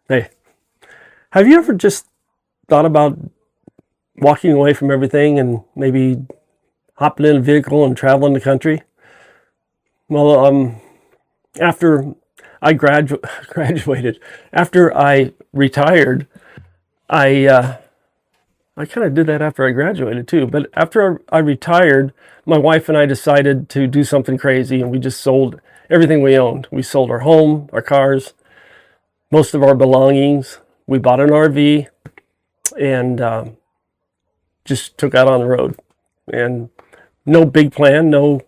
Hey, have you ever just thought about walking away from everything and maybe hopping in a vehicle and traveling the country? Well, after I graduated, after I retired, I I kind of did that after I graduated too. But after I retired, my wife and I decided to do something crazy, and we just sold everything we owned. We sold our home, our cars, most of our belongings. We bought an RV and just took out on the road. And no big plan, no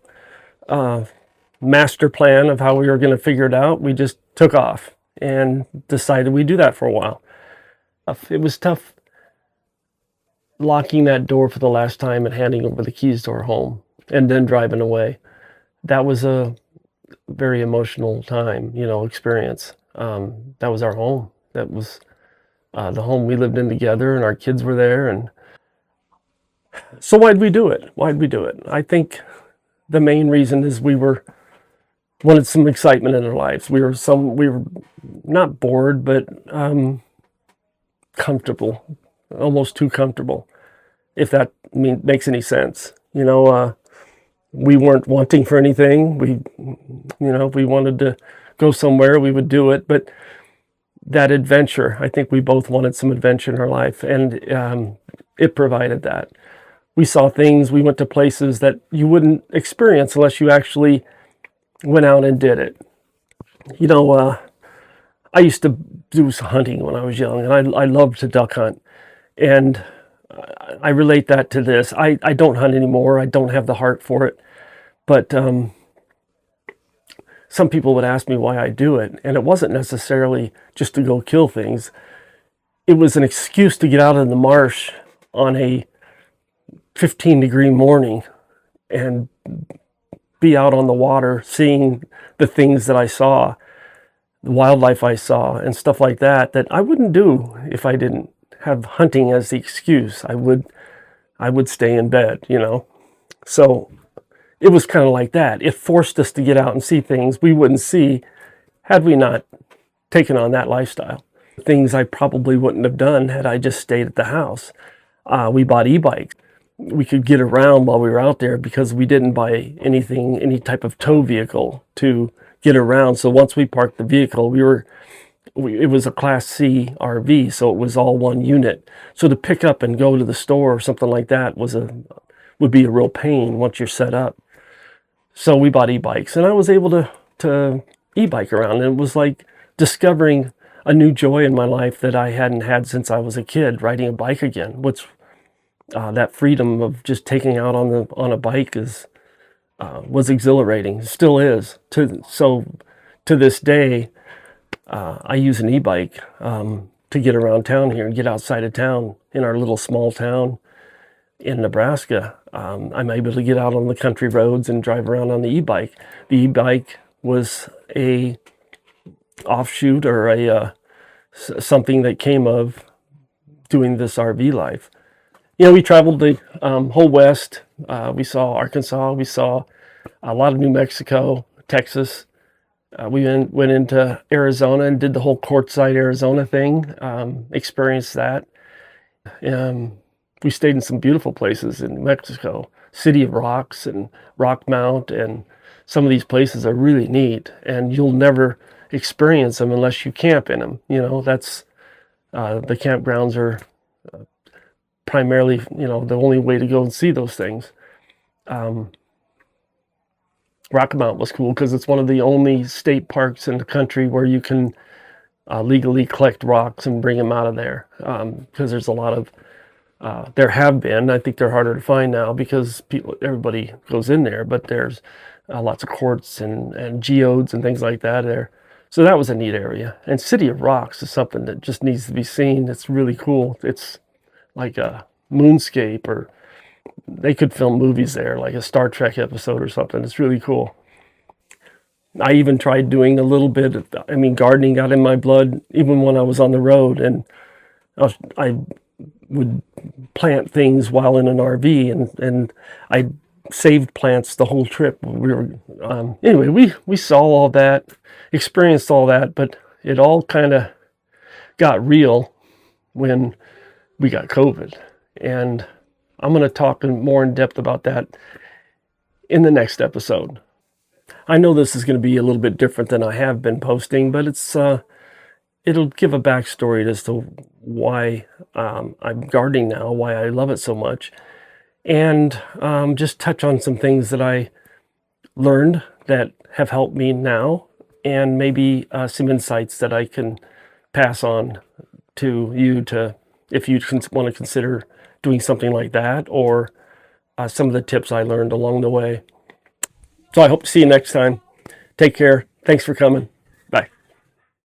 master plan of how we were going to figure it out. We just took off and decided we'd do that for a while. It was tough locking that door for the last time and handing over the keys to our home and then driving away. That was a very emotional time, experience. That was our home. That was the home we lived in together, and our kids were there. And so why'd we do it? I think the main reason is we wanted some excitement in our lives. We were not bored, but comfortable, almost too comfortable, if that makes any sense. We weren't wanting for anything. If we wanted to go somewhere, we would do it. But that adventure, I think we both wanted some adventure in our life, and it provided that. We saw things, we went to places that you wouldn't experience unless you actually went out and did it. I used to do some hunting when I was young, and I loved to duck hunt. And I relate that to this. I don't hunt anymore. I don't have the heart for it. But some people would ask me why I do it. And it wasn't necessarily just to go kill things. It was an excuse to get out in the marsh on a 15-degree morning and be out on the water, seeing the things that I saw, the wildlife I saw, and stuff like that I wouldn't do if I didn't have hunting as the excuse. I would stay in bed, So it was kind of like that. It forced us to get out and see things we wouldn't see had we not taken on that lifestyle. Things I probably wouldn't have done had I just stayed at the house. We bought e-bikes. We could get around while we were out there because we didn't buy any type of tow vehicle to get around. So once we parked the vehicle, it was a Class C RV, so it was all one unit. So to pick up and go to the store or something like that would be a real pain once you're set up. So we bought e-bikes, and I was able to e-bike around. And it was like discovering a new joy in my life that I hadn't had since I was a kid, riding a bike again. That freedom of just taking out on a bike was exhilarating. Still is. To this day, I use an e-bike to get around town here and get outside of town in our little small town in Nebraska. I'm able to get out on the country roads and drive around on the e-bike. The e-bike was a offshoot or something that came of doing this RV life. We traveled the whole West. We saw Arkansas. We saw a lot of New Mexico, Texas. We went into Arizona and did the whole Quartzsite, Arizona thing. Experienced that. We stayed in some beautiful places in New Mexico, City of Rocks and Rock Mount, and some of these places are really neat, and you'll never experience them unless you camp in them. That's the campgrounds are primarily, the only way to go and see those things. Rock Mount was cool because it's one of the only state parks in the country where you can legally collect rocks and bring them out of there. Because there's a lot of, there have been, I think they're harder to find now because everybody goes in there, but there's lots of quartz and geodes and things like that there. So that was a neat area. And City of Rocks is something that just needs to be seen. It's really cool. It's like a moonscape, or they could film movies there, like a Star Trek episode or something. It's really cool. I even tried doing a little bit of, gardening got in my blood even when I was on the road, and I would plant things while in an RV, and I saved plants the whole trip. Anyway, we saw all that, experienced all that, but it all kind of got real when we got COVID. And I'm going to talk more in depth about that in the next episode. I know this is going to be a little bit different than I have been posting, but it'll give a backstory as to why I'm gardening now, why I love it so much, and just touch on some things that I learned that have helped me now, and maybe some insights that I can pass on to you if you want to consider doing something like that, or some of the tips I learned along the way. So I hope to see you next time. Take care. Thanks for coming.